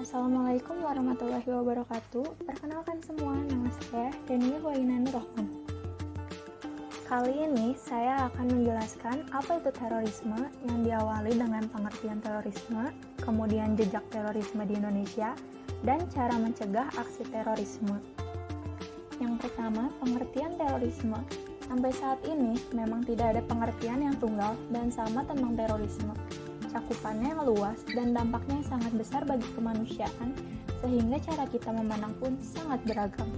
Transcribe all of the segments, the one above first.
Assalamualaikum warahmatullahi wabarakatuh. Perkenalkan semua, nama saya Dania Waina Nurrohman. Kali ini saya akan menjelaskan apa itu terorisme yang diawali dengan pengertian terorisme, kemudian jejak terorisme di Indonesia, dan cara mencegah aksi terorisme. Yang pertama, pengertian terorisme. Sampai saat ini memang tidak ada pengertian yang tunggal dan sama tentang terorisme. Cakupannya yang luas dan dampaknya yang sangat besar bagi kemanusiaan, sehingga cara kita memandang pun sangat beragam.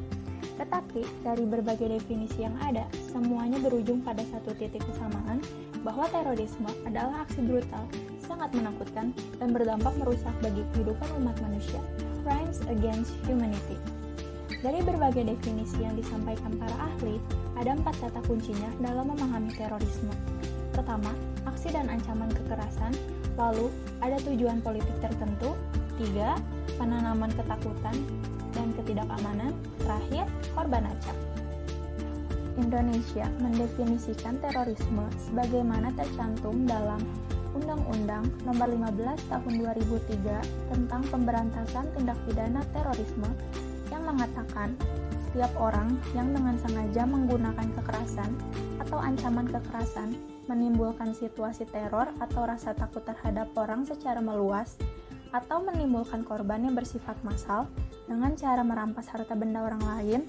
Tetapi, dari berbagai definisi yang ada, semuanya berujung pada satu titik kesamaan bahwa terorisme adalah aksi brutal, sangat menakutkan, dan berdampak merusak bagi kehidupan umat manusia. Crimes against humanity. Dari berbagai definisi yang disampaikan para ahli, ada 4 kata kuncinya dalam memahami terorisme. Pertama, aksi dan ancaman kekerasan. Lalu, ada tujuan politik tertentu. 3. Penanaman ketakutan dan ketidakamanan. Terakhir, korban acak. Indonesia mendefinisikan terorisme sebagaimana tercantum dalam Undang-Undang Nomor 15 Tahun 2003 tentang Pemberantasan Tindak Pidana Terorisme yang mengatakan setiap orang yang dengan sengaja menggunakan kekerasan atau ancaman kekerasan menimbulkan situasi teror atau rasa takut terhadap orang secara meluas atau menimbulkan korban yang bersifat massal dengan cara merampas harta benda orang lain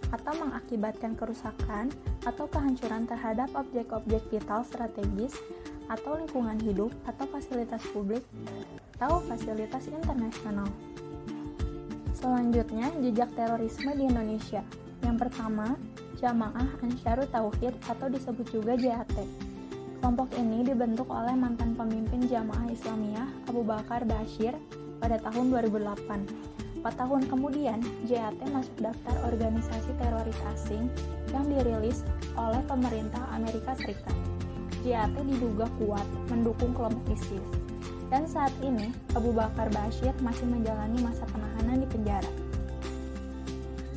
atau mengakibatkan kerusakan atau kehancuran terhadap objek-objek vital strategis atau lingkungan hidup atau fasilitas publik atau fasilitas internasional. Selanjutnya, jejak terorisme di Indonesia. Yang pertama, Jamaah Ansharut Tauhid atau disebut juga JAT. Kelompok ini dibentuk oleh mantan pemimpin Jamaah Islamiyah Abu Bakar Ba'asyir pada tahun 2008. 4 tahun kemudian, JAT masuk daftar organisasi teroris asing yang dirilis oleh pemerintah Amerika Serikat. JAT diduga kuat mendukung kelompok ISIS. Dan saat ini, Abu Bakar Ba'asyir masih menjalani masa penahanan di penjara.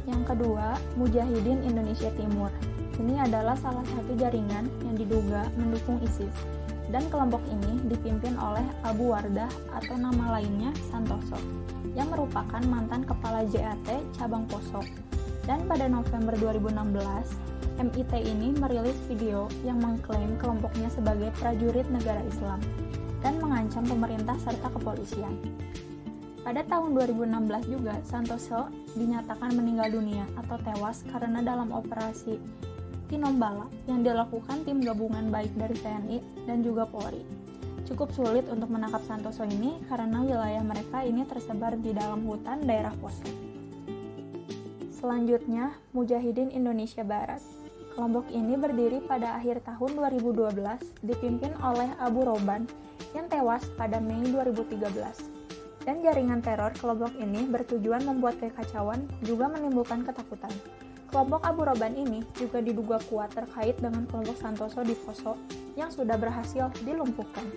Yang kedua, Mujahidin Indonesia Timur. Ini adalah salah satu jaringan yang diduga mendukung ISIS. Dan kelompok ini dipimpin oleh Abu Wardah atau nama lainnya Santoso, yang merupakan mantan kepala JAT cabang Poso. Dan pada November 2016, MIT ini merilis video yang mengklaim kelompoknya sebagai prajurit negara Islam dan mengancam pemerintah serta kepolisian. Pada tahun 2016 juga, Santoso dinyatakan meninggal dunia atau tewas karena dalam operasi Tinombala yang dilakukan tim gabungan baik dari TNI dan juga Polri. Cukup sulit untuk menangkap Santoso ini karena wilayah mereka ini tersebar di dalam hutan daerah Poso. Selanjutnya, Mujahidin Indonesia Barat. Kelompok ini berdiri pada akhir tahun 2012, dipimpin oleh Abu Roban yang tewas pada Mei 2013. Dan jaringan teror kelompok ini bertujuan membuat kekacauan juga menimbulkan ketakutan. Kelompok Abu Roban ini juga diduga kuat terkait dengan kelompok Santoso di Poso yang sudah berhasil dilumpuhkan.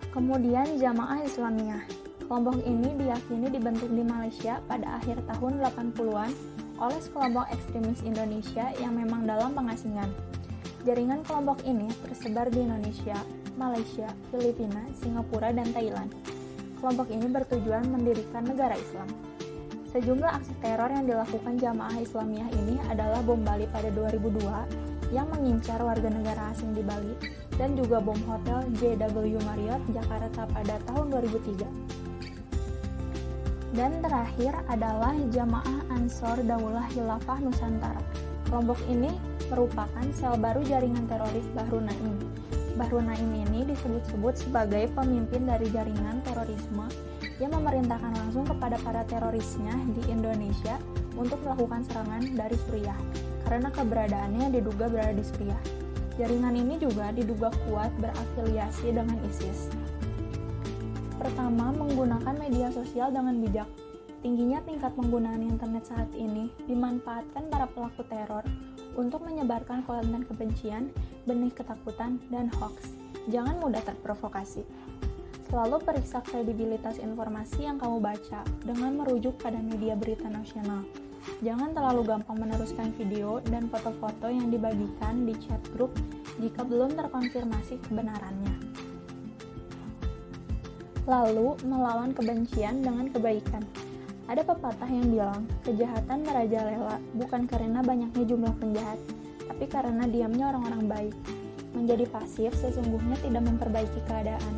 Kemudian Jamaah Islamiyah. Kelompok ini diyakini dibentuk di Malaysia pada akhir tahun 80-an oleh sekelompok ekstremis Indonesia yang memang dalam pengasingan. Jaringan kelompok ini tersebar di Indonesia, Malaysia, Filipina, Singapura, dan Thailand. Kelompok ini bertujuan mendirikan negara Islam. Sejumlah aksi teror yang dilakukan Jamaah Islamiyah ini adalah bom Bali pada 2002 yang mengincar warga negara asing di Bali dan juga bom hotel JW Marriott Jakarta pada tahun 2003. Dan terakhir adalah Jamaah Ansor Daulah Khilafah Nusantara. Kelompok ini merupakan sel baru jaringan teroris Bahru Naim. Bahru Naim ini disebut-sebut sebagai pemimpin dari jaringan terorisme yang memerintahkan langsung kepada para terorisnya di Indonesia untuk melakukan serangan dari Suriah, karena keberadaannya diduga berada di Suriah. Jaringan ini juga diduga kuat berafiliasi dengan ISIS. Pertama, menggunakan media sosial dengan bijak. Tingginya tingkat penggunaan internet saat ini dimanfaatkan para pelaku teror untuk menyebarkan konten kebencian, benih ketakutan, dan hoax. Jangan mudah terprovokasi. Selalu periksa kredibilitas informasi yang kamu baca dengan merujuk pada media berita nasional. Jangan terlalu gampang meneruskan video dan foto-foto yang dibagikan di chat grup jika belum terkonfirmasi kebenarannya. lalu melawan kebencian dengan kebaikan. Ada pepatah yang bilang, kejahatan merajalela bukan karena banyaknya jumlah penjahat, tapi karena diamnya orang-orang baik. Menjadi pasif sesungguhnya tidak memperbaiki keadaan.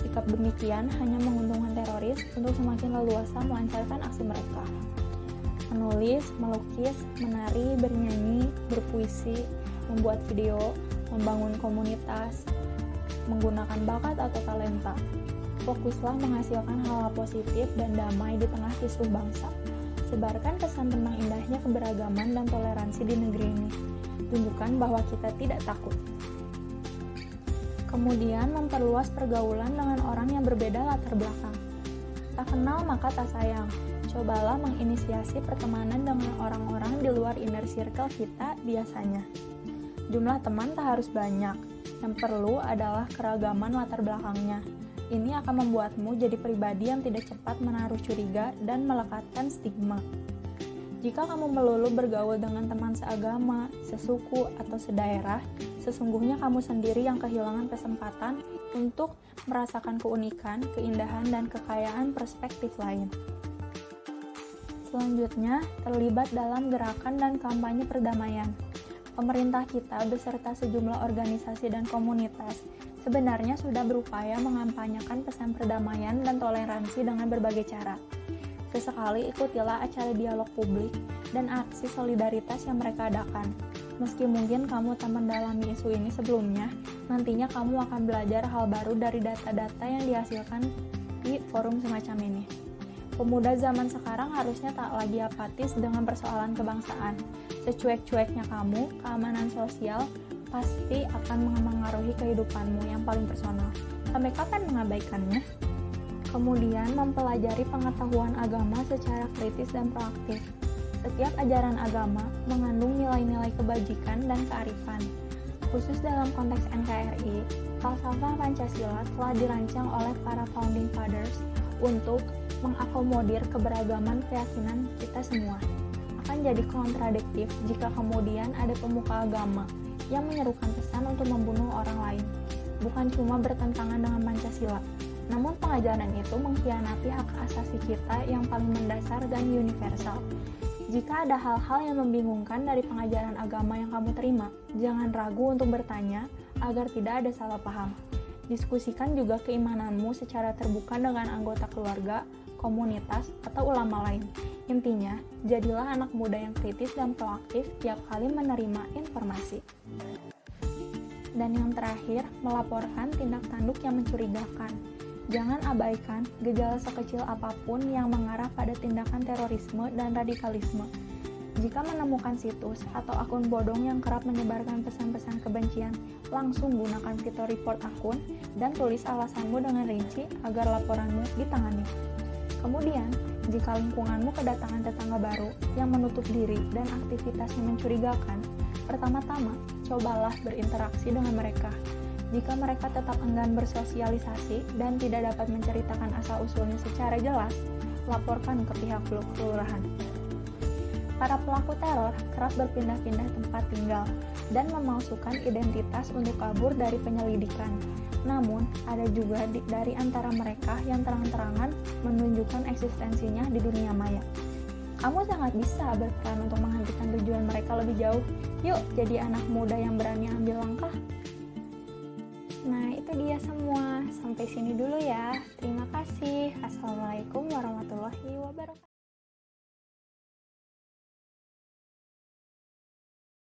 Sikap demikian hanya menguntungkan teroris untuk semakin leluasa melancarkan aksi mereka. Menulis, melukis, menari, bernyanyi, berpuisi, membuat video, membangun komunitas, menggunakan bakat atau talenta. Fokuslah menghasilkan hal-hal positif dan damai di tengah kisruh bangsa. Sebarkan pesan tentang indahnya keberagaman dan toleransi di negeri ini. Tunjukkan bahwa kita tidak takut. Kemudian memperluas pergaulan dengan orang yang berbeda latar belakang. Tak kenal maka tak sayang. Cobalah menginisiasi pertemanan dengan orang-orang di luar inner circle kita biasanya. Jumlah teman tak harus banyak. Yang perlu adalah keragaman latar belakangnya. Ini akan membuatmu jadi pribadi yang tidak cepat menaruh curiga dan melekatkan stigma. Jika kamu melulu bergaul dengan teman seagama, sesuku, atau sedaerah, sesungguhnya kamu sendiri yang kehilangan kesempatan untuk merasakan keunikan, keindahan, dan kekayaan perspektif lain. Selanjutnya, terlibat dalam gerakan dan kampanye perdamaian. Pemerintah kita beserta sejumlah organisasi dan komunitas sebenarnya sudah berupaya mengampanyakan pesan perdamaian dan toleransi dengan berbagai cara. Sesekali ikutilah acara dialog publik dan aksi solidaritas yang mereka adakan. Meski mungkin kamu tak mendalami isu ini sebelumnya, nantinya kamu akan belajar hal baru dari data-data yang dihasilkan di forum semacam ini. Pemuda zaman sekarang harusnya tak lagi apatis dengan persoalan kebangsaan. Secuek-cueknya kamu, keamanan sosial pasti akan mengaruhi kehidupanmu yang paling personal. Sampai kapan mengabaikannya? Kemudian mempelajari pengetahuan agama secara kritis dan proaktif. Setiap ajaran agama mengandung nilai-nilai kebajikan dan kearifan. Khusus dalam konteks NKRI, falsafah Pancasila telah dirancang oleh para founding fathers untuk mengakomodir keberagaman keyakinan kita semua. Akan jadi kontradiktif jika kemudian ada pemuka agama yang menyerukan pesan untuk membunuh orang lain. Bukan cuma bertentangan dengan Pancasila, namun pengajaran itu mengkhianati hak asasi kita yang paling mendasar dan universal. Jika ada hal-hal yang membingungkan dari pengajaran agama yang kamu terima, jangan ragu untuk bertanya agar tidak ada salah paham. Diskusikan juga keimananmu secara terbuka dengan anggota keluarga, komunitas, atau ulama lain. Intinya, jadilah anak muda yang kritis dan proaktif tiap kali menerima informasi. Dan yang terakhir, melaporkan tindak tanduk yang mencurigakan. Jangan abaikan gejala sekecil apapun yang mengarah pada tindakan terorisme dan radikalisme. Jika menemukan situs atau akun bodong yang kerap menyebarkan pesan-pesan kebencian, langsung gunakan fitur report akun dan tulis alasanmu dengan rinci agar laporanmu ditangani. Kemudian, jika lingkunganmu kedatangan tetangga baru yang menutup diri dan aktivitasnya mencurigakan, pertama-tama cobalah berinteraksi dengan mereka. Jika mereka tetap enggan bersosialisasi dan tidak dapat menceritakan asal-usulnya secara jelas, laporkan ke pihak kelurahan. Para pelaku teror kerap berpindah-pindah tempat tinggal dan memalsukan identitas untuk kabur dari penyelidikan. Namun, ada juga dari antara mereka yang terang-terangan menunjukkan eksistensinya di dunia maya. Kamu sangat bisa berperan untuk menghentikan tujuan mereka lebih jauh. Yuk, jadi anak muda yang berani ambil langkah. Nah, itu dia semua. Sampai sini dulu ya. Terima kasih. Assalamualaikum warahmatullahi wabarakatuh.